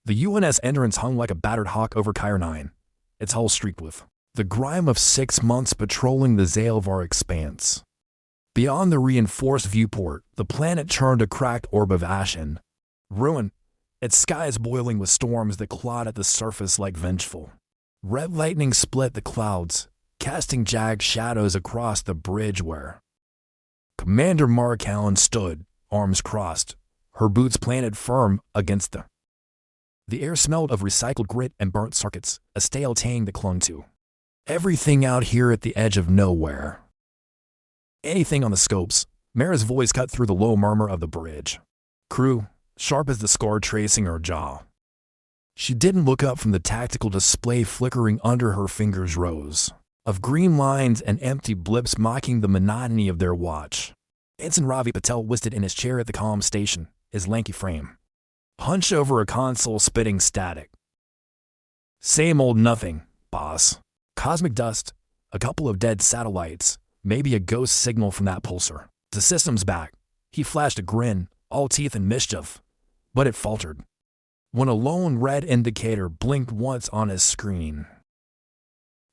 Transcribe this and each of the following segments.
The UNS Endurance hung like a battered hawk over Khyrali, its hull streaked with the grime of 6 months patrolling the Zalvar expanse. Beyond the reinforced viewport, the planet churned a cracked orb of ash and ruin, its skies boiling with storms that clawed at the surface like vengeful. Red lightning split the clouds, casting jagged shadows across the bridge where Commander Mara Kallan stood, arms crossed, her boots planted firm against the air smelled of recycled grit and burnt circuits, a stale tang that clung to everything out here at the edge of nowhere. Anything on the scopes? Mara's voice cut through the low murmur of the bridge. Crew, sharp as the scar tracing her jaw. She didn't look up from the tactical display flickering under her fingers, rows of green lines and empty blips mocking the monotony of their watch. Ensign Ravi Patel whisted in his chair at the comm station, his lanky frame hunched over a console spitting static. Same old nothing, boss. Cosmic dust, a couple of dead satellites, maybe a ghost signal from that pulsar. The system's back. He flashed a grin, all teeth and mischief, but it faltered when a lone red indicator blinked once on his screen.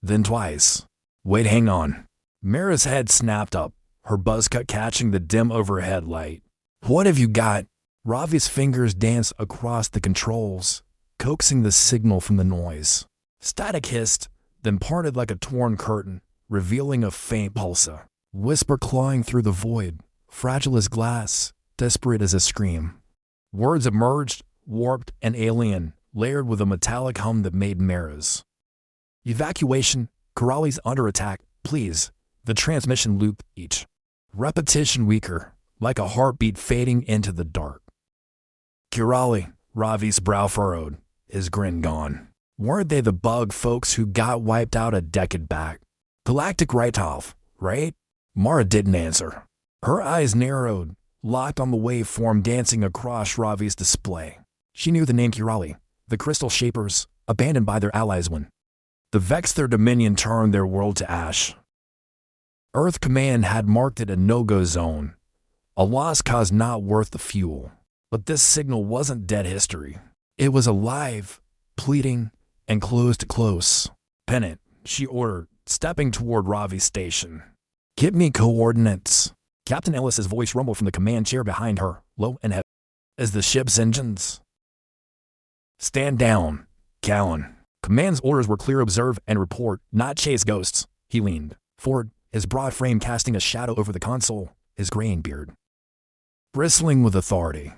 Then twice. Wait, hang on. Mara's head snapped up, her buzz cut catching the dim overhead light. What have you got? Ravi's fingers danced across the controls, coaxing the signal from the noise. Static hissed, then parted like a torn curtain, revealing a faint pulsa. Whisper clawing through the void, fragile as glass, desperate as a scream. Words emerged, warped and alien, layered with a metallic hum that made Mara's evacuation. Khyrali's under attack, please. The transmission looped, each repetition weaker, like a heartbeat fading into the dark. Khyrali, Ravi's brow furrowed, his grin gone. Weren't they the bug folks who got wiped out a decade back? Galactic write-off, right? Mara didn't answer. Her eyes narrowed, locked on the waveform dancing across Ravi's display. She knew the name Khyrali, the Crystal Shapers, abandoned by their allies when the Vexthar Dominion turned their world to ash. Earth Command had marked it a no-go zone, a lost cause not worth the fuel. But this signal wasn't dead history. It was alive, pleading, and close. Pin it, she ordered, stepping toward Ravi's station. Give me coordinates. Captain Ellis's voice rumbled from the command chair behind her, low and heavy as the ship's engines. Stand down, Kallan. Command's orders were clear: observe and report, not chase ghosts. He leaned forward, his broad frame casting a shadow over the console, his graying beard bristling with authority.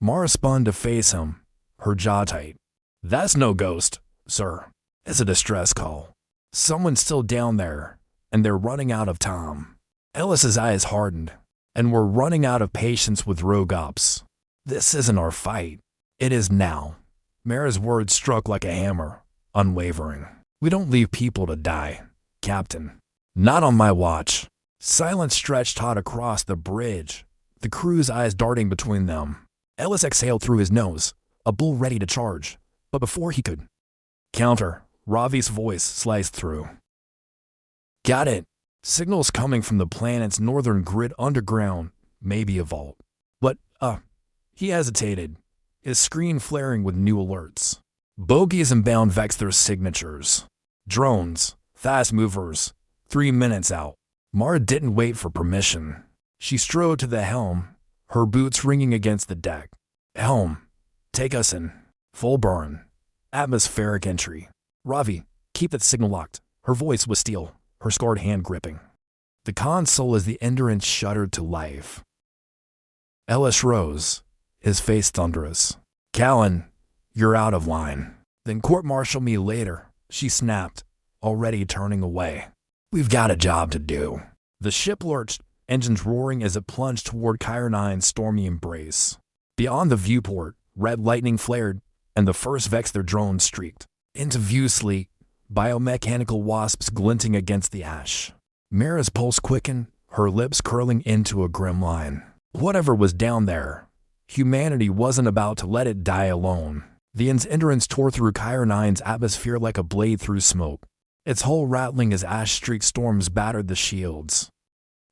Mara spun to face him, her jaw tight. That's no ghost, sir. It's a distress call. Someone's still down there, and they're running out of time. Ellis's eyes hardened, and we're running out of patience with rogue ops. This isn't our fight. It is now. Mara's words struck like a hammer, unwavering. We don't leave people to die, Captain. Not on my watch. Silence stretched taut across the bridge, the crew's eyes darting between them. Ellis exhaled through his nose, a bull ready to charge, but before he could counter, Ravi's voice sliced through. Got it. Signals coming from the planet's northern grid underground, maybe a vault. But, he hesitated, his screen flaring with new alerts. Bogies and bound Vexthar signatures. Drones, fast movers, 3 minutes out. Mara didn't wait for permission. She strode to the helm, her boots ringing against the deck. Helm, take us in. Full burn. Atmospheric entry. Ravi, keep that signal locked. Her voice was steel, her scarred hand gripping the console as the Endurance shuddered to life. Ellis rose, his face thunderous. Kallan, you're out of line. Then court-martial me later, she snapped, already turning away. We've got a job to do. The ship lurched, engines roaring as it plunged toward Khyrali's stormy embrace. Beyond the viewport, red lightning flared, and the first Vexthar drone streaked into view, sleek, biomechanical wasps glinting against the ash. Mara's pulse quickened, her lips curling into a grim line. Whatever was down there, humanity wasn't about to let it die alone. The UNS Endurance tore through Khyrali's atmosphere like a blade through smoke, its hull rattling as ash-streaked storms battered the shields.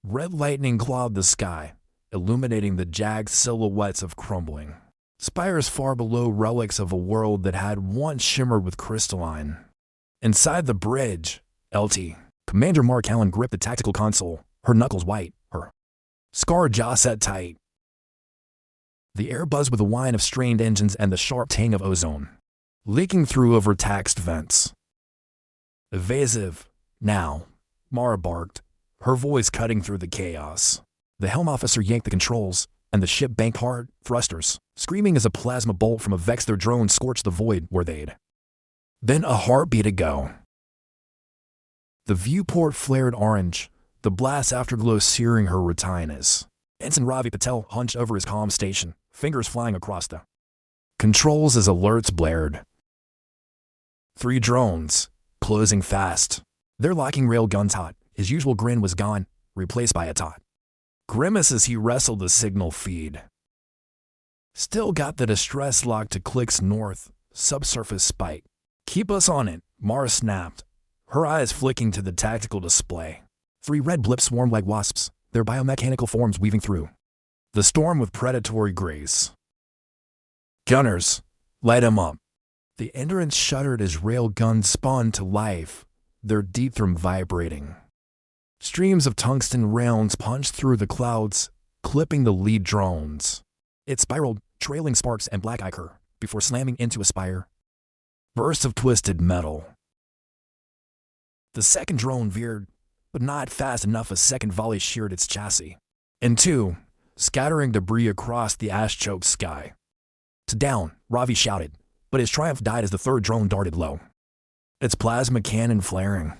Red lightning clawed the sky, illuminating the jagged silhouettes of crumbling spires far below relics of a world that had once shimmered with crystalline. Inside the bridge, LT, Commander Mara Kallan gripped the tactical console, her knuckles white, her scarred jaw set tight. The air buzzed with the whine of strained engines and the sharp tang of ozone, leaking through overtaxed vents. Evasive, now, Mara barked, her voice cutting through the chaos. The helm officer yanked the controls, and the ship banked hard, thrusters, screaming as a plasma bolt from a Vexthar drone scorched the void where they'd been a heartbeat ago. The viewport flared orange, the blast afterglow searing her retinas. Ensign Ravi Patel hunched over his comm station, fingers flying across the controls as alerts blared. 3 drones, closing fast. Their locking rail guns hot. His usual grin was gone, replaced by a taut grimace as he wrestled the signal feed. Still got the distress lock to clicks north, subsurface spike. Keep us on it, Mara snapped, her eyes flicking to the tactical display. 3 red blips swarmed like wasps, their biomechanical forms weaving through the storm with predatory grace. Gunners, light 'em up. The Endurance shuddered as rail guns spun to life, their dithyramb vibrating. Streams of tungsten rounds punched through the clouds, clipping the lead drones. It spiraled, trailing sparks and black ichor, before slamming into a spire. Bursts of twisted metal. The second drone veered, but not fast enough. A second volley sheared its chassis in two, scattering debris across the ash-choked sky. To down, Ravi shouted, but his triumph died as the third drone darted low, its plasma cannon flaring.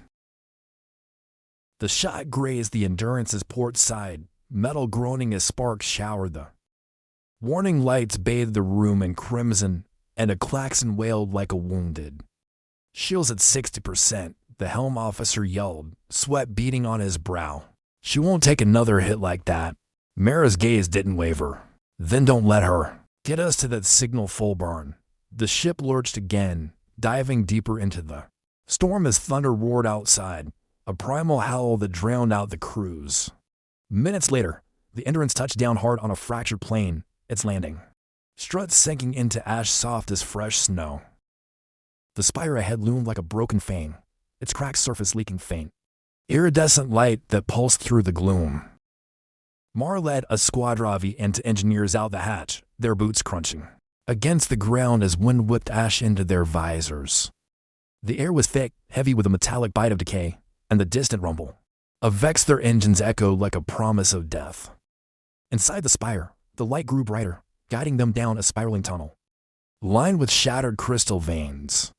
The shot grazed the Endurance's port side, metal groaning as sparks showered the warning lights bathed the room in crimson, and a klaxon wailed like a wounded. Shields at 60%, the helm officer yelled, sweat beading on his brow. She won't take another hit like that. Mara's gaze didn't waver. Then don't let her get us to that signal full burn. The ship lurched again, diving deeper into the storm as thunder roared outside, a primal howl that drowned out the crews. Minutes later, the Endurance touched down hard on a fractured plane, its landing struts sinking into ash soft as fresh snow. The spire ahead loomed like a broken fang, its cracked surface leaking faint, iridescent light that pulsed through the gloom. Mara led a squadravi and engineers out the hatch, their boots crunching against the ground as wind whipped ash into their visors. The air was thick, heavy with a metallic bite of decay, and the distant rumble of Vexthar engines echoed like a promise of death. Inside the spire, the light grew brighter, guiding them down a spiraling tunnel, lined with shattered crystal veins.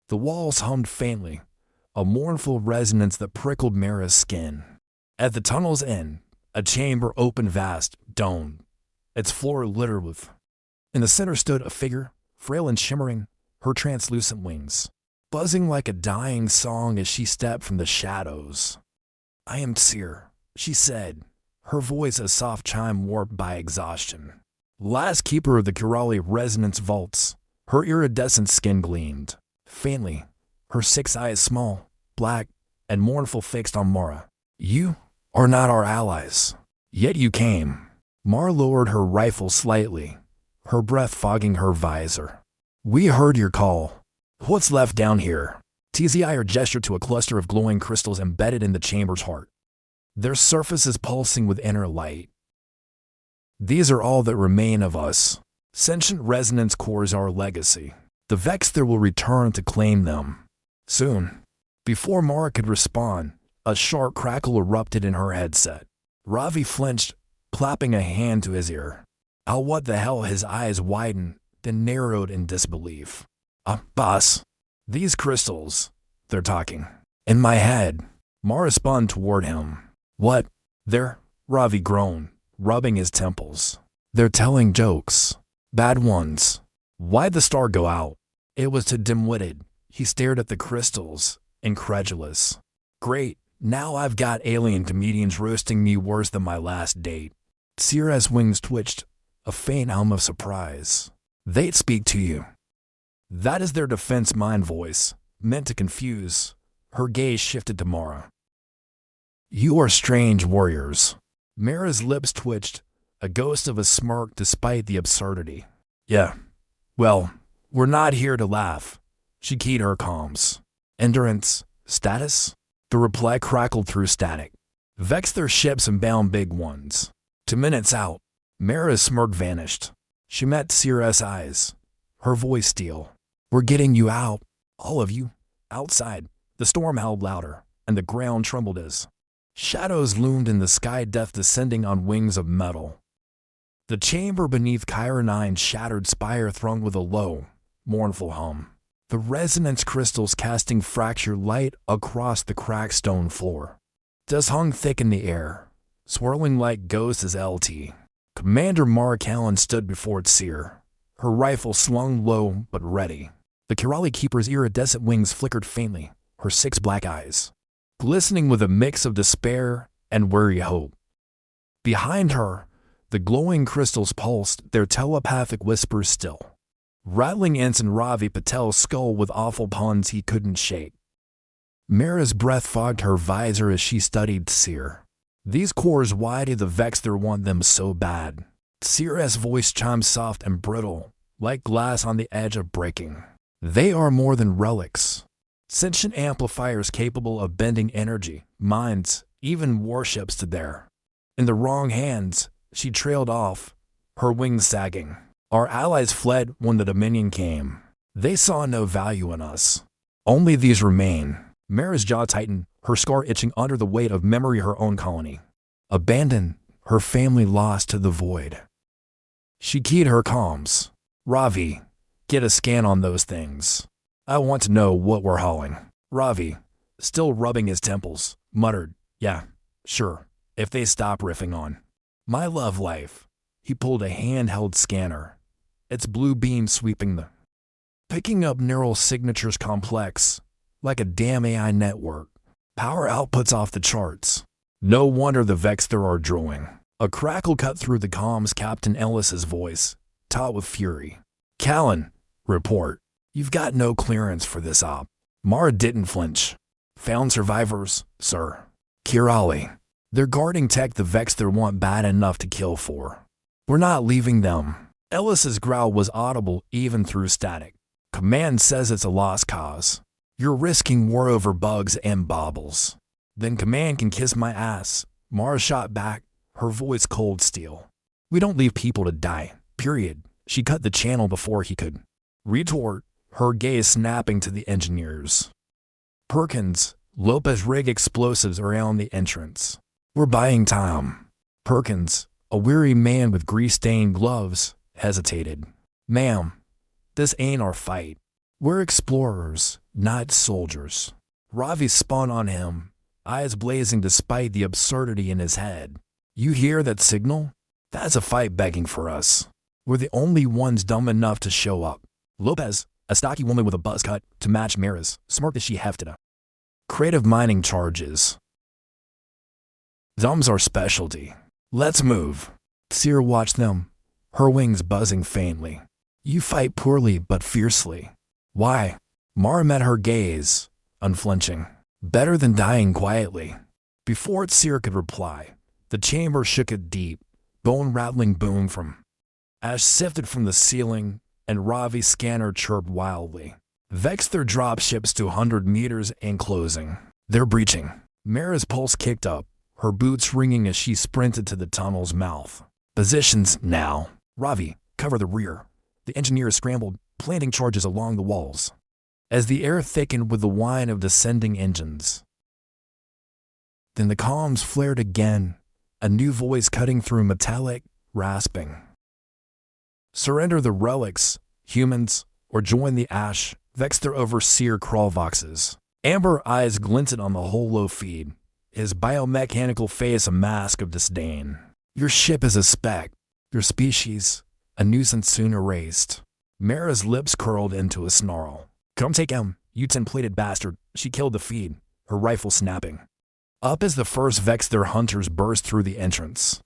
The walls hummed faintly, a mournful resonance that prickled Mara's skin. At the tunnel's end, a chamber opened vast, domed, its floor littered with. In the center stood a figure, frail and shimmering, her translucent wings buzzing like a dying song as she stepped from the shadows. I am Seer, she said, her voice a soft chime warped by exhaustion. Last keeper of the Khyrali resonance vaults, her iridescent skin gleamed. Faintly, her 6 eyes small, black, and mournful fixed on Mara. You are not our allies. Yet you came. Mara lowered her rifle slightly, her breath fogging her visor. We heard your call. What's left down here? TZIR gestured to a cluster of glowing crystals embedded in the chamber's heart, their surfaces pulsing with inner light. These are all that remain of us. Sentient resonance cores our legacy. The Vexthar will return to claim them. Soon. Before Mara could respond, a sharp crackle erupted in her headset. Ravi flinched, clapping a hand to his ear. Oh, what the hell? His eyes widened, then narrowed in disbelief. Boss. These crystals. They're talking. In my head. Mara spun toward him. What? They're... Ravi groaned, rubbing his temples. They're telling jokes. Bad ones. Why'd the star go out? It was too dim-witted. He stared at the crystals, incredulous. Great, now I've got alien comedians roasting me worse than my last date. Sierra's wings twitched, a faint hum of surprise. They'd speak to you. That is their defense mind voice, meant to confuse. Her gaze shifted to Mara. You are strange warriors. Mara's lips twitched, a ghost of a smirk despite the absurdity. Yeah, well, we're not here to laugh. She keyed her comms. Endurance, status? The reply crackled through static. Vexthar ships and bound big ones. 2 minutes out. Mara's smirk vanished. She met Seer's eyes. Her voice steel. We're getting you out. All of you. Outside. The storm howled louder, and the ground trembled as shadows loomed in the sky, death descending on wings of metal. The chamber beneath Khyrali's shattered spire throng with a low, mournful hum. The resonance crystals casting fractured light across the cracked stone floor. Dust hung thick in the air, swirling like ghosts as LT. Commander Mara Kallan stood before Seer, her rifle slung low but ready. The Khyrali keeper's iridescent wings flickered faintly, her 6 black eyes glistening with a mix of despair and weary hope. Behind her, the glowing crystals pulsed, their telepathic whispers still, rattling Ensign Ravi Patel's skull with awful puns he couldn't shake. Mara's breath fogged her visor as she studied Seer. These cores, why do the Vexthar want them so bad? Seer's voice chimed soft and brittle, like glass on the edge of breaking. They are more than relics. Sentient amplifiers capable of bending energy, minds, even warships to their. In the wrong hands, she trailed off, her wings sagging. Our allies fled when the Dominion came. They saw no value in us. Only these remain. Mara's jaw tightened, her scar itching under the weight of memory, her own colony. Abandoned, her family lost to the void. She keyed her comms. Ravi, get a scan on those things. I want to know what we're hauling. Ravi, still rubbing his temples, muttered, yeah, sure, if they stop riffing on my love life. He pulled a handheld scanner, its blue beam sweeping the, picking up neural signatures complex, like a damn AI network. Power outputs off the charts. No wonder the Vexthar are drooling. A crackle cut through the comms, Captain Ellis's voice, taut with fury. Kallan, report. You've got no clearance for this op. Mara didn't flinch. Found survivors, sir. Khyrali. They're guarding tech the Vexthar want bad enough to kill for. We're not leaving them. Ellis's growl was audible even through static. Command says it's a lost cause. You're risking war over bugs and baubles. Then command can kiss my ass. Mara shot back, her voice cold steel. We don't leave people to die, period. She cut the channel before he could retort, her gaze snapping to the engineers. Perkins, Lopez, rig explosives around the entrance. We're buying time. Perkins, a weary man with grease-stained gloves, hesitated. Ma'am, this ain't our fight. We're explorers, not soldiers. Ravi spun on him, eyes blazing despite the absurdity in his head. You hear that signal? That's a fight begging for us. We're the only ones dumb enough to show up. Lopez, a stocky woman with a buzz cut to match Mara's, smirked as she hefted a creative mining charges. Dumb's our specialty. Let's move. Seer watched them, her wings buzzing faintly. You fight poorly but fiercely. Why? Mara met her gaze, unflinching. Better than dying quietly. Before Seer could reply, the chamber shook a deep, bone-rattling boom from ash sifted from the ceiling, and Ravi's scanner chirped wildly. Vexthar dropships to 100 meters and closing. They're breaching. Mara's pulse kicked up, her boots ringing as she sprinted to the tunnel's mouth. Positions now. Ravi, cover the rear. The engineers scrambled, planting charges along the walls. As the air thickened with the whine of descending engines. Then the comms flared again, a new voice cutting through metallic, rasping. Surrender the relics, humans, or join the ash. Vexthar overseer crawlvoxes. Amber eyes glinted on the holo feed, his biomechanical face a mask of disdain. Your ship is a speck, your species, a nuisance soon erased. Mara's lips curled into a snarl. Come take him, you tin-plated bastard. She killed the feed, her rifle snapping. Up as the first Vexthar hunters burst through the entrance.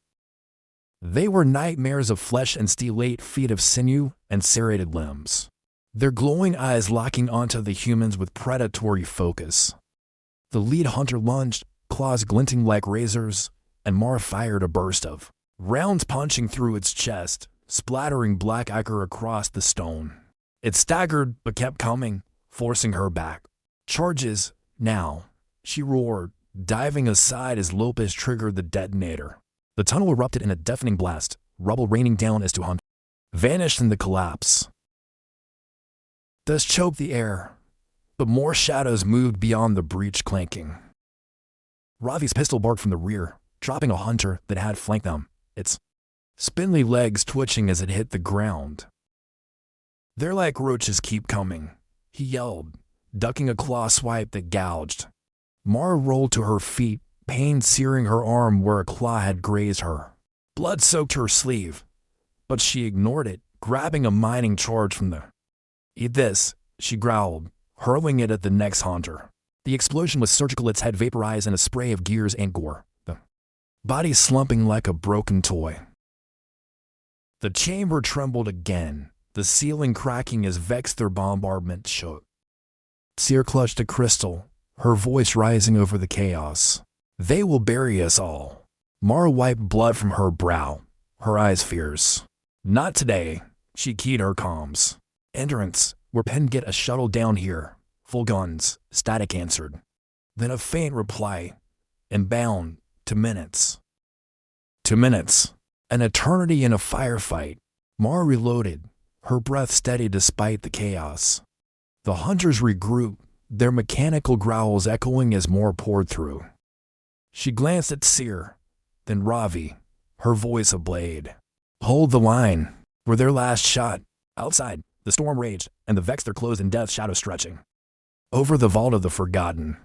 They were nightmares of flesh and stellate feet of sinew and serrated limbs, their glowing eyes locking onto the humans with predatory focus. The lead hunter lunged, claws glinting like razors, and Mara fired a burst of rounds punching through its chest, splattering black ichor across the stone. It staggered but kept coming, forcing her back. Charges, now, she roared, diving aside as Lopez triggered the detonator. The tunnel erupted in a deafening blast, rubble raining down as 200 vanished in the collapse. Dust choked the air, but more shadows moved beyond the breach, clanking. Ravi's pistol barked from the rear, dropping a hunter that had flanked them, its spindly legs twitching as it hit the ground. "They're like roaches, keep coming," he yelled, ducking a claw swipe that gouged. Mara rolled to her feet, pain searing her arm where a claw had grazed her. Blood soaked her sleeve, but she ignored it, grabbing a mining charge from the "Eat this," she growled, hurling it at the next hunter. The explosion was surgical, its head vaporized in a spray of gears and gore, the body slumping like a broken toy. The chamber trembled again, the ceiling cracking as Vexthar bombardment shook. Seer clutched a crystal, her voice rising over the chaos. "They will bury us all." Mara wiped blood from her brow, her eyes fierce. "Not today," she keyed her comms. "Endurance, we're pinned, get a shuttle down here." "Full guns," Static answered. Then a faint reply, "Inbound, 2 minutes." 2 minutes. An eternity in a firefight. Mara reloaded, her breath steady despite the chaos. The hunters regrouped, their mechanical growls echoing as more poured through. She glanced at Seer, then Ravi, her voice a blade. "Hold the line. We're their last shot." Outside, the storm raged, and the Vexthar closed in death shadow stretching over the vault of the Forgotten.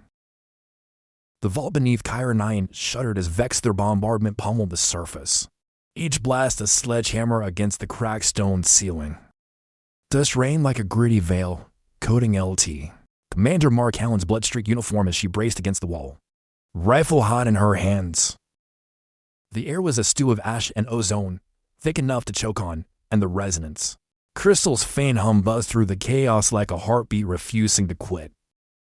The vault beneath Khyrali shuddered as Vexthar bombardment pummeled the surface, each blast a sledgehammer against the cracked stone ceiling. Dust rained like a gritty veil, coating LT. Commander Mara Kallan's blood-streaked uniform as she braced against the wall, rifle hot in her hands. The air was a stew of ash and ozone, thick enough to choke on, and the resonance. Crystal's faint hum buzzed through the chaos like a heartbeat refusing to quit.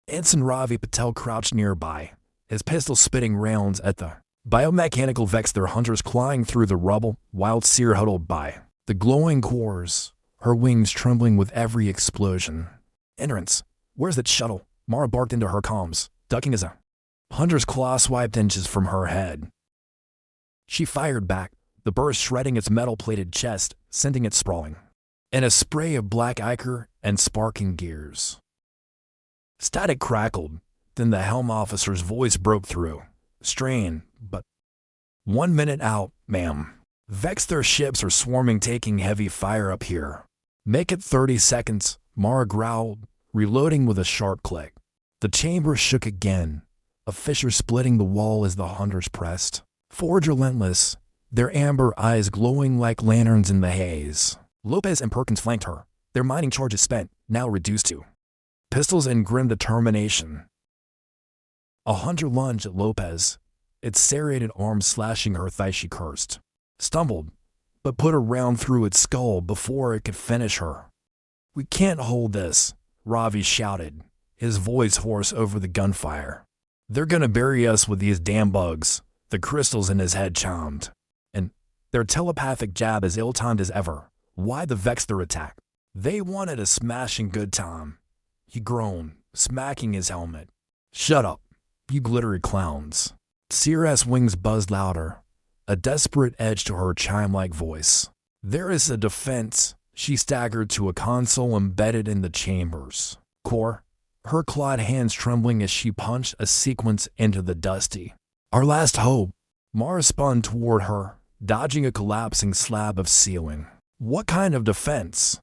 Ensign Ravi Patel crouched nearby, his pistol spitting rounds at the biomechanical Vexthar hunters clawing through the rubble, while Seer huddled by the glowing cores, her wings trembling with every explosion. "Endurance, where's that shuttle?" Mara barked into her comms, ducking as a hunter's claw swiped inches from her head. She fired back, the burst shredding its metal-plated chest, sending it sprawling in a spray of black ichor and sparking gears. Static crackled, then the helm officer's voice broke through. "Strain, but 1 minute out, ma'am. Vexthar ships are swarming, taking heavy fire up here." "Make it 30 seconds, Mara growled, reloading with a sharp click. The chamber shook again, a fissure splitting the wall as the hunters pressed forward relentless, their amber eyes glowing like lanterns in the haze. Lopez and Perkins flanked her, their mining charges spent, now reduced to pistols in grim determination. A hunter lunged at Lopez, its serrated arm slashing her thigh. She cursed, stumbled, but put a round through its skull before it could finish her. "We can't hold this," Ravi shouted, his voice hoarse over the gunfire. "They're gonna bury us with these damn bugs," the crystals in his head chimed. And their telepathic jab as ill-timed as ever. Why the Vexthar attack? They wanted a smashing good time. He groaned, smacking his helmet. "Shut up, you glittery clowns." Seer's wings buzzed louder, a desperate edge to her chime-like voice. "There is a defense." She staggered to a console embedded in the chamber's core, her clawed hands trembling as she punched a sequence into the dusty. "Our last hope." Mara spun toward her, dodging a collapsing slab of ceiling. "What kind of defense?"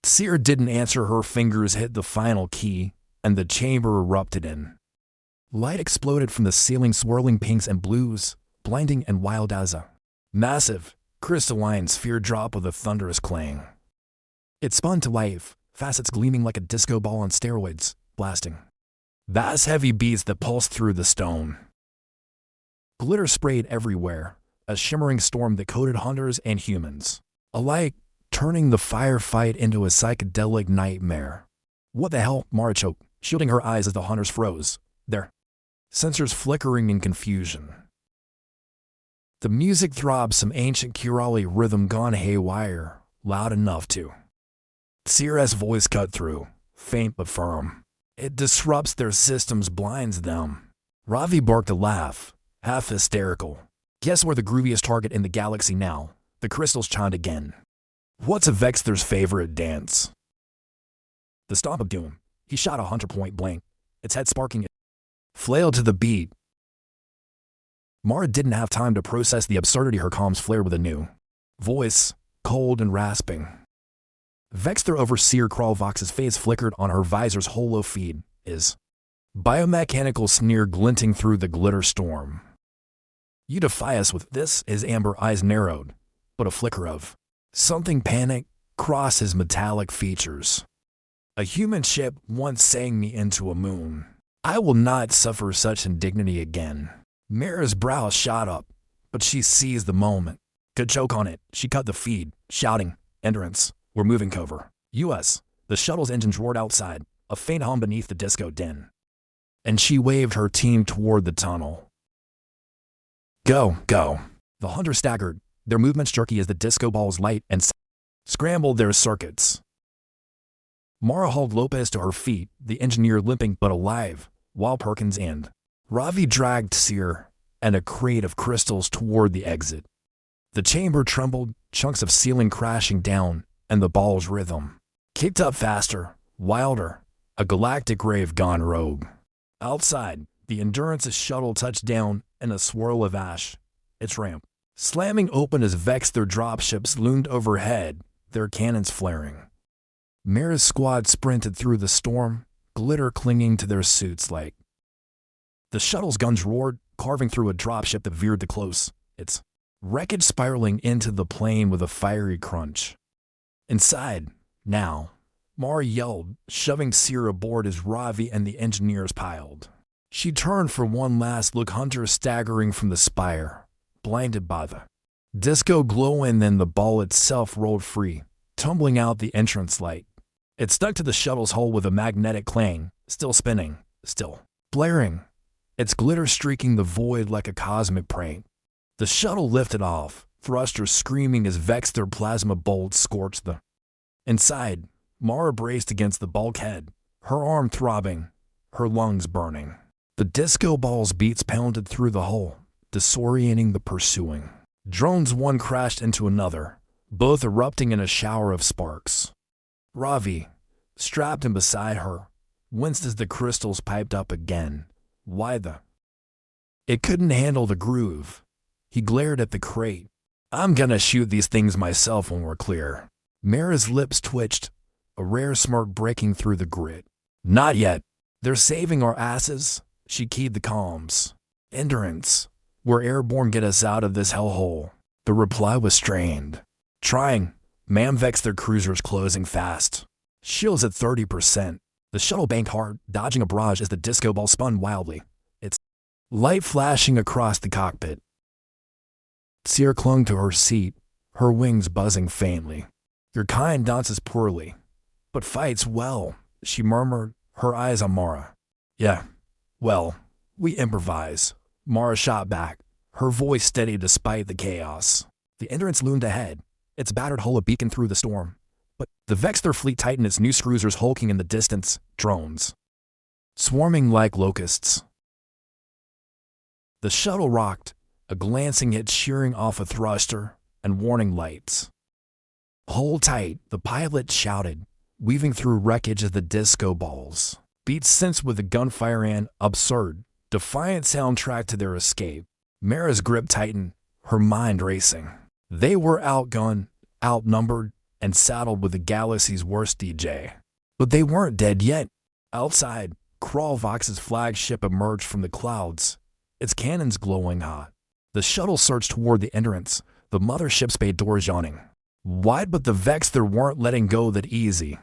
Seer didn't answer. Her fingers hit the final key, and the chamber erupted in. Light exploded from the ceiling, swirling pinks and blues, blinding and wild as a massive, crystalline sphere drop with a thunderous clang. It spun to life, facets gleaming like a disco ball on steroids, blasting vast heavy beats that pulsed through the stone. Glitter sprayed everywhere, a shimmering storm that coated hunters and humans alike, turning the firefight into a psychedelic nightmare. "What the hell?" Mara choked, shielding her eyes as the hunters froze, their sensors flickering in confusion. The music throbs, some ancient Khyrali rhythm gone haywire, loud enough to. Sierra's voice cut through, faint but firm. It disrupts their systems, blinds them. Ravi barked a laugh, half hysterical. Guess we're the grooviest target in the galaxy now. The crystals chimed again. What's a Vexthar's favorite dance? The Stomp of Doom. He shot a hunter point blank, its head sparking. Flailed to the beat. Mara didn't have time to process the absurdity. Her comms flared with a new voice, cold and rasping. Vexthar Overseer Kralvox's face flickered on her visor's holo feed, his biomechanical sneer glinting through the glitter storm. You defy us with this? His amber eyes narrowed, but a flicker of something panic crossed his metallic features. A human ship once sang me into a moon. I will not suffer such indignity again. Mara's brow shot up, but she seized the moment. Could choke on it. She cut the feed, shouting, Endurance, we're moving cover. US, the shuttle's engines roared outside, a faint hum beneath the disco din. And she waved her team toward the tunnel. Go, go. The hunters staggered, their movements jerky as the disco balls light and scrambled their circuits. Mara hauled Lopez to her feet, the engineer limping but alive, while Perkins and Ravi dragged Seer and a crate of crystals toward the exit. The chamber trembled, chunks of ceiling crashing down, and the ball's rhythm kicked up faster, wilder, a galactic rave gone rogue. Outside, the Endurance's shuttle touched down in a swirl of ash, its ramp slamming open as Vexthar dropships loomed overhead, their cannons flaring. Mara's squad sprinted through the storm, glitter clinging to their suits like. The shuttle's guns roared, carving through a dropship that veered too close, its wreckage spiraling into the plane with a fiery crunch. Inside, now, Mara yelled, shoving Seer aboard as Ravi and the engineers piled. She turned for one last look, hunters staggering from the spire, blinded by the disco glow, and then the ball itself rolled free, tumbling out the entrance light. It stuck to the shuttle's hull with a magnetic clang, still spinning, still blaring, its glitter streaking the void like a cosmic prank. The shuttle lifted off, thrusters screaming as Vexthar plasma bolts scorched the inside. Mara braced against the bulkhead, her arm throbbing, her lungs burning. The disco ball's beats pounded through the hull, disorienting the pursuing drones. One crashed into another, both erupting in a shower of sparks. Ravi, strapped in beside her, winced as the crystals piped up again. Why the? It couldn't handle the groove. He glared at the crate. I'm gonna shoot these things myself when we're clear. Mara's lips twitched, a rare smirk breaking through the grit. Not yet. They're saving our asses. She keyed the comms. Endurance, we're airborne, get us out of this hellhole. The reply was strained. Trying, ma'am. Vexthar cruisers closing fast. Shields at 30%. The shuttle banked hard, dodging a barrage as the disco ball spun wildly, its light flashing across the cockpit. Seer clung to her seat, her wings buzzing faintly. Your kind dances poorly, but fights well, she murmured, her eyes on Mara. Yeah, well, we improvise. Mara shot back, her voice steady despite the chaos. The Endurance loomed ahead, its battered hull a beacon through the storm. But the Vexthar fleet tightened, its new cruisers hulking in the distance, drones swarming like locusts. The shuttle rocked, a glancing hit shearing off a thruster and warning lights. Hold tight, the pilot shouted, weaving through wreckage of the disco balls. Beats sensed with the gunfire and absurd, defiant soundtrack to their escape. Mara's grip tightened, her mind racing. They were outgunned, outnumbered, and saddled with the galaxy's worst DJ. But they weren't dead yet. Outside, Kralvox's flagship emerged from the clouds, its cannons glowing hot. The shuttle surged toward the Endurance, the mothership's bay doors yawning wide, but the Vexthar weren't letting go that easy.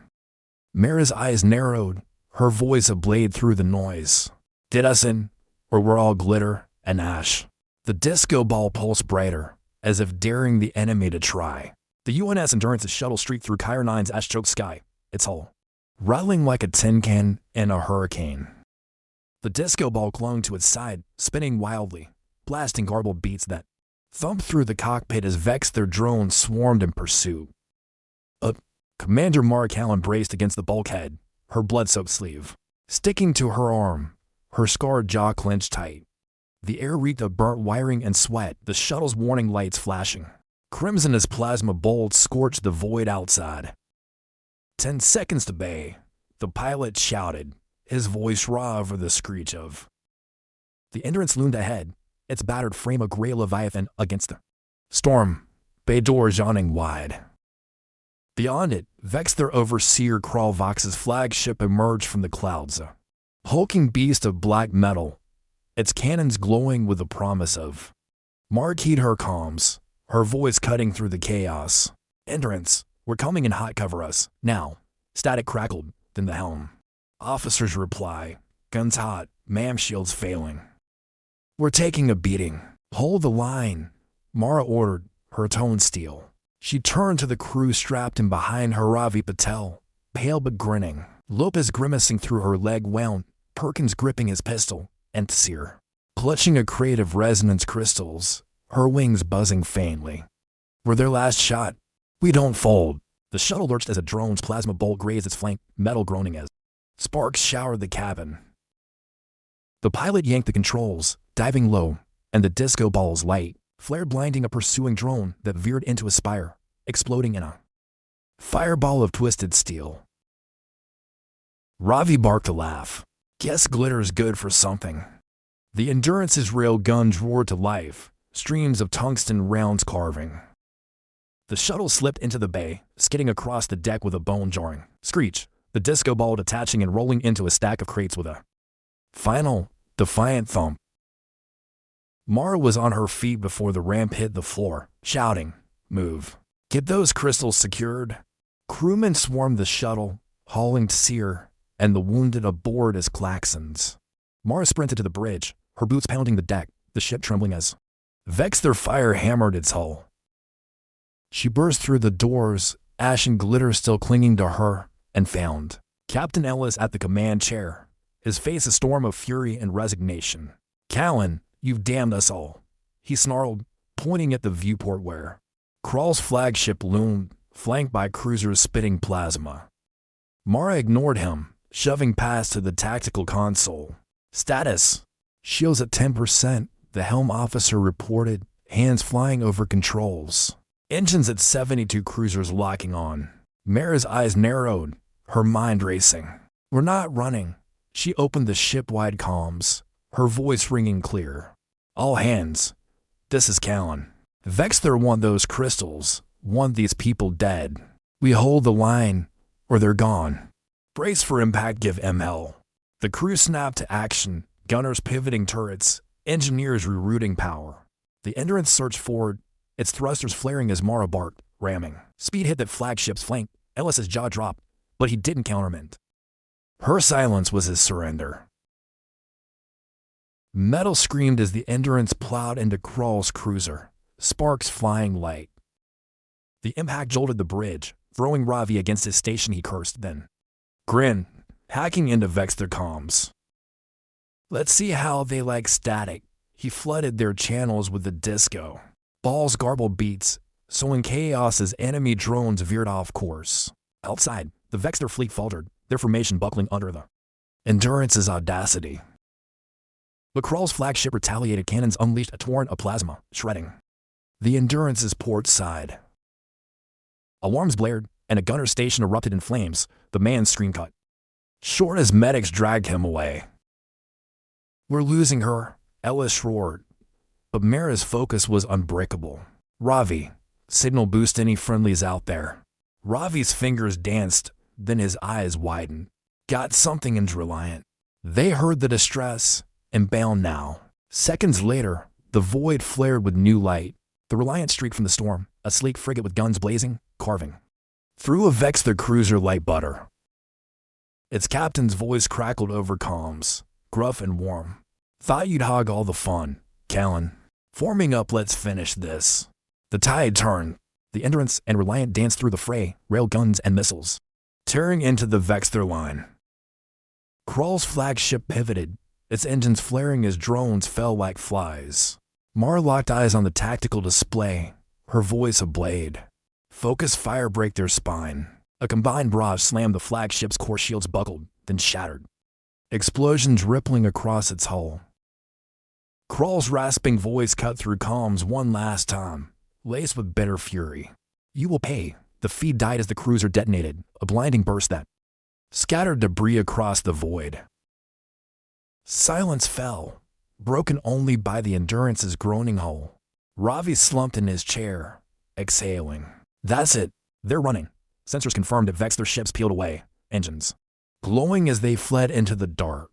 Mara's eyes narrowed, her voice a blade through the noise. Did us in, or we're all glitter and ash. The disco ball pulsed brighter, as if daring the enemy to try. The UNS Endurance's shuttle streaked through Khyrali's ash-choked sky, its hull rattling like a tin can in a hurricane. The disco ball clung to its side, spinning wildly, blasting garbled beats that thumped through the cockpit as Vexthar drones swarmed in pursuit. Commander Mara Kallan braced against the bulkhead, her blood-soaked sleeve sticking to her arm, her scarred jaw clenched tight. The air reeked of burnt wiring and sweat, the shuttle's warning lights flashing. Crimson as plasma bolts scorched the void outside. 10 seconds to bay, the pilot shouted, his voice raw over the screech of. The Endurance loomed ahead, its battered frame a gray leviathan against the storm, bay doors yawning wide. Beyond it, Vexthar Overseer Kralvox's flagship emerged from the clouds, a hulking beast of black metal, its cannons glowing with the promise of. Mara keyed her comms, her voice cutting through the chaos. Endurance, we're coming in hot, cover us, now. Static crackled, then the helm. Officers reply, guns hot, MAM shields failing. We're taking a beating. Hold the line, Mara ordered, her tone steel. She turned to the crew strapped in behind her. Ravi Patel, pale but grinning. Lopez grimacing through her leg wound, Perkins gripping his pistol, and Sear clutching a crate of resonance crystals, her wings buzzing faintly. We're their last shot. We don't fold. The shuttle lurched as a drone's plasma bolt grazed its flank, metal groaning as sparks showered the cabin. The pilot yanked the controls, diving low, and the disco ball's light flared, blinding a pursuing drone that veered into a spire, exploding in a fireball of twisted steel. Ravi barked a laugh. Guess glitter's good for something. The Endurance's rail guns roared to life, streams of tungsten rounds carving. The shuttle slipped into the bay, skidding across the deck with a bone-jarring screech, the disco ball detaching and rolling into a stack of crates with a final, defiant thump. Mara was on her feet before the ramp hit the floor, shouting, "Move. Get those crystals secured." Crewmen swarmed the shuttle, hauling Sear and the wounded aboard as klaxons. Mara sprinted to the bridge, her boots pounding the deck, the ship trembling as Vexthar fire hammered its hull. She burst through the doors, ash and glitter still clinging to her, and found Captain Ellis at the command chair, his face a storm of fury and resignation. "Kallan, you've damned us all," he snarled, pointing at the viewport where Kral's flagship loomed, flanked by cruisers spitting plasma. Mara ignored him, shoving past to the tactical console. "Status. Shields at 10%, the helm officer reported, hands flying over controls. Engines at 72, cruisers locking on." Mara's eyes narrowed, her mind racing. "We're not running." She opened the ship-wide comms, her voice ringing clear. "All hands. This is Kallan. Vexthar want those crystals, want these people dead. We hold the line, or they're gone. Brace for impact, give 'em hell." The crew snapped to action, gunners pivoting turrets, engineers rerouting power. The Endurance surged forward, its thrusters flaring as Mara barked, ramming. Speed hit that flagship's flank, Ellis's jaw dropped, but he didn't countermand. Her silence was his surrender. Metal screamed as the Endurance plowed into Kral's cruiser, sparks flying light. The impact jolted the bridge, throwing Ravi against his station. He cursed, then grinned, hacking into Vexthar comms. "Let's see how they like static." He flooded their channels with the disco. Balls garbled beats, sowing chaos as enemy drones veered off course. Outside, the Vexthar fleet faltered, their formation buckling under the Endurance's audacity. But Kral's flagship retaliated, cannons unleashed a torrent of plasma, shredding the Endurance's port side. Alarms blared, and a gunner's station erupted in flames, the man's scream cut short as medics dragged him away. "We're losing her," Ellis roared, but Mara's focus was unbreakable. "Ravi, signal boost any friendlies out there." Ravi's fingers danced, then his eyes widened. "Got something in Reliant." They heard the distress, and bound now. Seconds later, the void flared with new light. The Reliant streaked from the storm, a sleek frigate with guns blazing, carving through a Vexthar cruiser like butter. Its captain's voice crackled over comms, gruff and warm. "Thought you'd hog all the fun, Kallan. Forming up, let's finish this." The tide turned. The Endurance and Reliant danced through the fray, rail guns and missiles tearing into the Vexthar line. Kral's flagship pivoted, its engines flaring as drones fell like flies. Mara locked eyes on the tactical display, her voice a blade. Focus fire break their spine. A combined barrage slammed the flagship's core shields buckled, then shattered. Explosions rippling across its hull. Krall's rasping voice cut through comms one last time, laced with bitter fury. You will pay. The feed died as the cruiser detonated, a blinding burst that scattered debris across the void. Silence fell, broken only by the Endurance's groaning hull. Ravi slumped in his chair, exhaling. That's it. They're running. Sensors confirmed that Vexthar ships peeled away, engines glowing as they fled into the dark.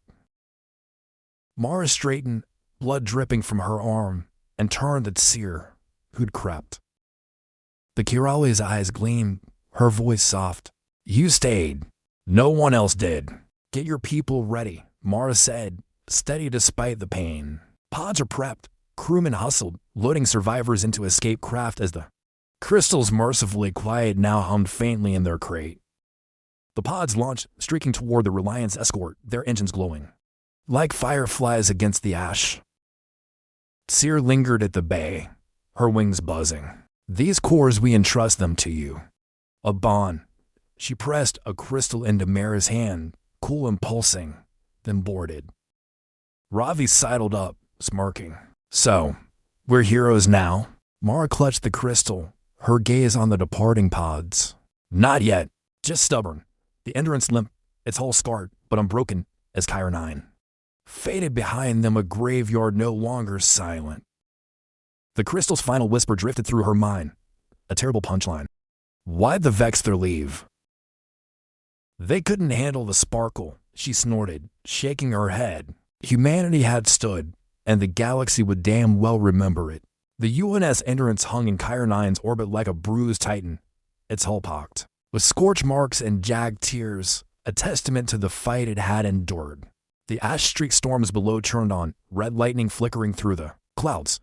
Mara straightened, blood dripping from her arm, and turned to Seer, who'd crept. The Khyrali's eyes gleamed, her voice soft. You stayed. No one else did. Get your people ready, Mara said, steady despite the pain. Pods are prepped. Crewmen hustled, loading survivors into escape craft as the crystals mercifully quiet now hummed faintly in their crate. The pods launched, streaking toward the Reliance escort, their engines glowing like fireflies against the ash. Seer lingered at the bay, her wings buzzing. These cores, we entrust them to you. A bond. She pressed a crystal into Mara's hand, cool and pulsing, then boarded. Ravi sidled up, smirking. So, we're heroes now? Mara clutched the crystal, her gaze on the departing pods. Not yet, just stubborn. The Endurance limp, its hull scarred, but unbroken, as Khyrali 9. Faded behind them, a graveyard no longer silent. The crystal's final whisper drifted through her mind, a terrible punchline. Why'd the Vexthar leave? They couldn't handle the sparkle, she snorted, shaking her head. Humanity had stood, and the galaxy would damn well remember it. The UNS Endurance hung in Khyrali 9's orbit like a bruised titan, its hull pocked, with scorch marks and jagged tears, a testament to the fight it had endured. The ash-streaked storms below churned on, red lightning flickering through the clouds,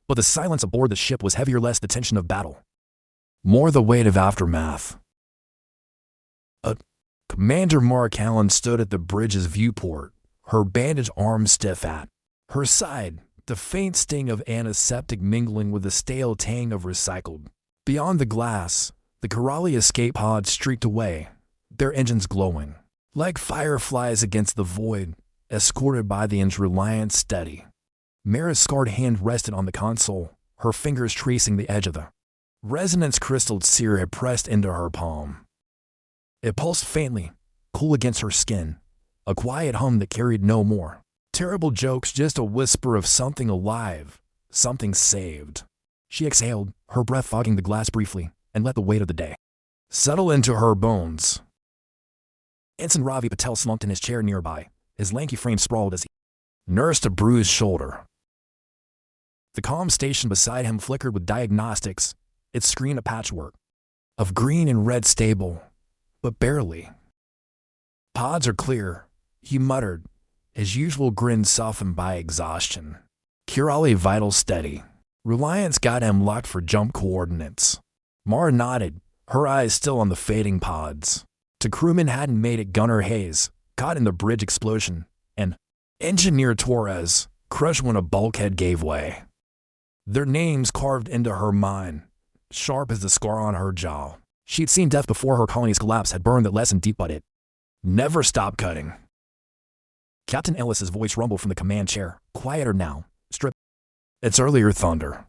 but the silence aboard the ship was heavier, less the tension of battle, more the weight of aftermath. Commander Mara Kallan stood at the bridge's viewport, her bandaged arm stiff at her side, the faint sting of antiseptic mingling with the stale tang of recycled. Beyond the glass, the Khyrali escape pods streaked away, their engines glowing like fireflies against the void, escorted by the Reliance steady. Mara's scarred hand rested on the console, her fingers tracing the edge of the resonance crystal Seer had pressed into her palm. It pulsed faintly, cool against her skin, a quiet hum that carried no more terrible jokes, just a whisper of something alive, something saved. She exhaled, her breath fogging the glass briefly, and let the weight of the day settle into her bones. Ensign Ravi Patel slumped in his chair nearby, his lanky frame sprawled as he nursed a bruised shoulder. The comm station beside him flickered with diagnostics, its screen a patchwork of green and red stable, but barely. Pods are clear, he muttered, his usual grin softened by exhaustion. Khyrali vital steady. Reliance got him locked for jump coordinates. Mara nodded, her eyes still on the fading pods. Two crewmen hadn't made it: Gunner Hayes, caught in the bridge explosion, and Engineer Torres, crushed when a bulkhead gave way. Their names carved into her mind, sharp as the scar on her jaw. She'd seen death before her colony's collapse had burned that lesson deep, but it never stopped cutting. Captain Ellis's voice rumbled from the command chair, quieter now, stripped. It's earlier thunder.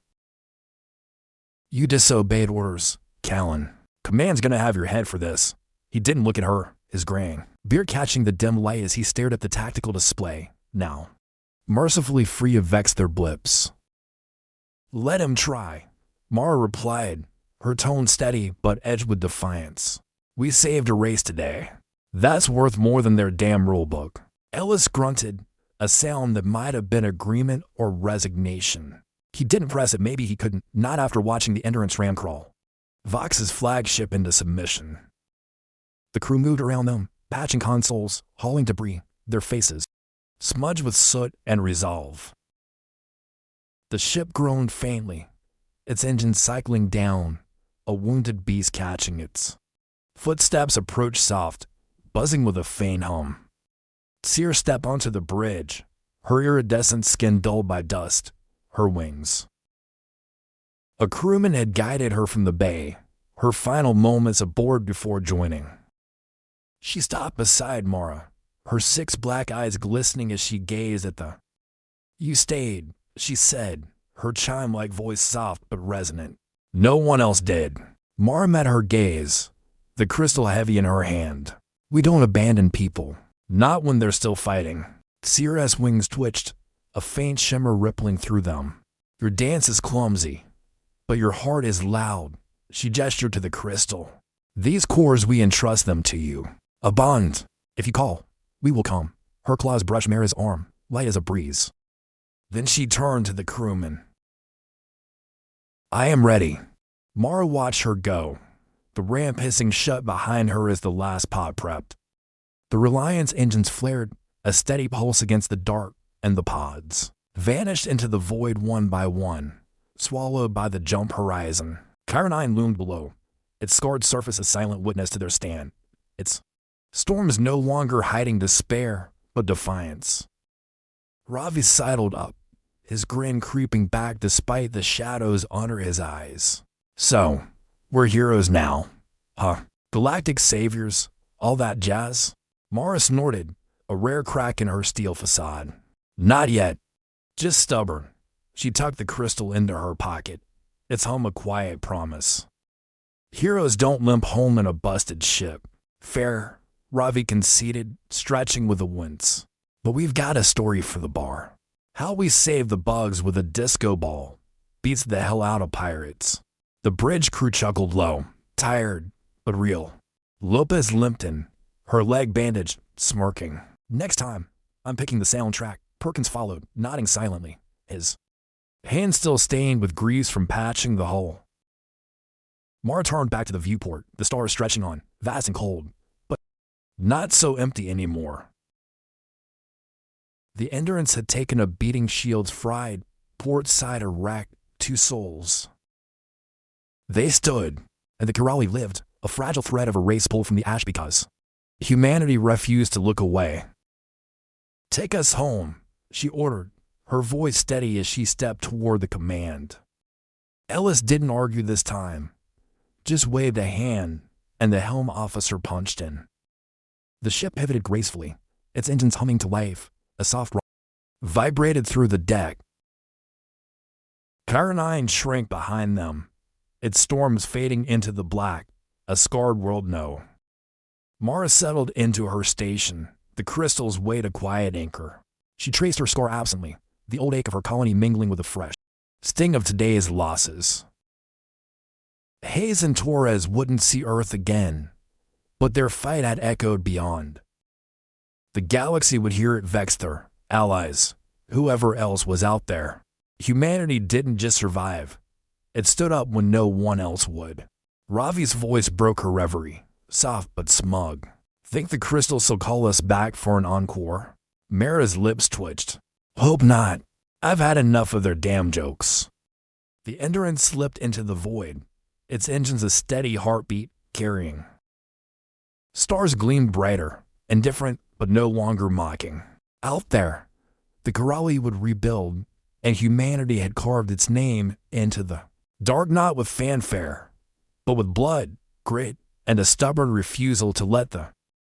You disobeyed orders, Kallan. Command's gonna have your head for this. He didn't look at her, his graying beard catching the dim light as he stared at the tactical display, now mercifully free of Vexthar blips. Let him try, Mara replied, her tone steady but edged with defiance. We saved a race today. That's worth more than their damn rulebook. Ellis grunted, a sound that might have been agreement or resignation. He didn't press it, maybe he couldn't, not after watching the Endurance ram crawl Vox's flagship into submission. The crew moved around them, patching consoles, hauling debris, their faces smudged with soot and resolve. The ship groaned faintly, its engine cycling down, a wounded beast catching its footsteps approached soft, buzzing with a faint hum. Seer stepped onto the bridge, her iridescent skin dulled by dust, her wings. A crewman had guided her from the bay, her final moments aboard before joining. She stopped beside Mara, her 6 black eyes glistening as she gazed at the. "You stayed," she said, her chime-like voice soft but resonant. "No one else did." Mara met her gaze, the crystal heavy in her hand. "We don't abandon people, not when they're still fighting." Sierra's wings twitched, a faint shimmer rippling through them. "Your dance is clumsy, but your heart is loud," she gestured to the crystal. "These cores, we entrust them to you. A bond. If you call, we will come." Her claws brushed Mara's arm, light as a breeze. Then she turned to the crewman. "I am ready." Mara watched her go, the ramp hissing shut behind her as the last pod prepped. The Reliance engines flared, a steady pulse against the dark, and the pods vanished into the void one by one, swallowed by the jump horizon. Khyrali loomed below, its scarred surface a silent witness to their stand. Its storms no longer hiding despair, but defiance. Ravi sidled up, his grin creeping back despite the shadows under his eyes. "So, we're heroes now, huh? Galactic saviors, all that jazz?" Mara snorted, a rare crack in her steel facade. "Not yet. Just stubborn." She tucked the crystal into her pocket, its hum a quiet promise. "Heroes don't limp home in a busted ship." "Fair," Ravi conceded, stretching with a wince. "But we've got a story for the bar. How we saved the bugs with a disco ball beats the hell out of pirates." The bridge crew chuckled low, tired, but real. Lopez limped in, her leg bandaged, smirking. "Next time, I'm picking the soundtrack." Perkins followed, nodding silently, his hand still stained with grease from patching the hull. Mara turned back to the viewport, the stars stretching on, vast and cold, but not so empty anymore. The Endurance had taken a beating, shields fried, port side a wreck, 2 souls. They stood, and the Khyrali lived, a fragile thread of a race pulled from the ash because humanity refused to look away. "Take us home," she ordered, her voice steady as she stepped toward the command. Ellis didn't argue this time, just waved a hand, and the helm officer punched in. The ship pivoted gracefully, its engines humming to life, a soft rock vibrated through the deck. Khyrali shrank behind them, its storms fading into the black, a scarred world no. Mara settled into her station, the crystals weighed a quiet anchor. She traced her scar absently, the old ache of her colony mingling with the fresh sting of today's losses. Hayes and Torres wouldn't see Earth again, but their fight had echoed beyond. The galaxy would hear it. Vexthar, allies, whoever else was out there. Humanity didn't just survive, it stood up when no one else would. Ravi's voice broke her reverie, soft but smug. "Think the crystals will call us back for an encore?" Mara's lips twitched. "Hope not. I've had enough of their damn jokes." The Endurance slipped into the void, its engines a steady heartbeat carrying. Stars gleamed brighter, indifferent but no longer mocking. Out there, the Khyrali would rebuild, and humanity had carved its name into the dark, not with fanfare, but with blood, grit, and a stubborn refusal to let the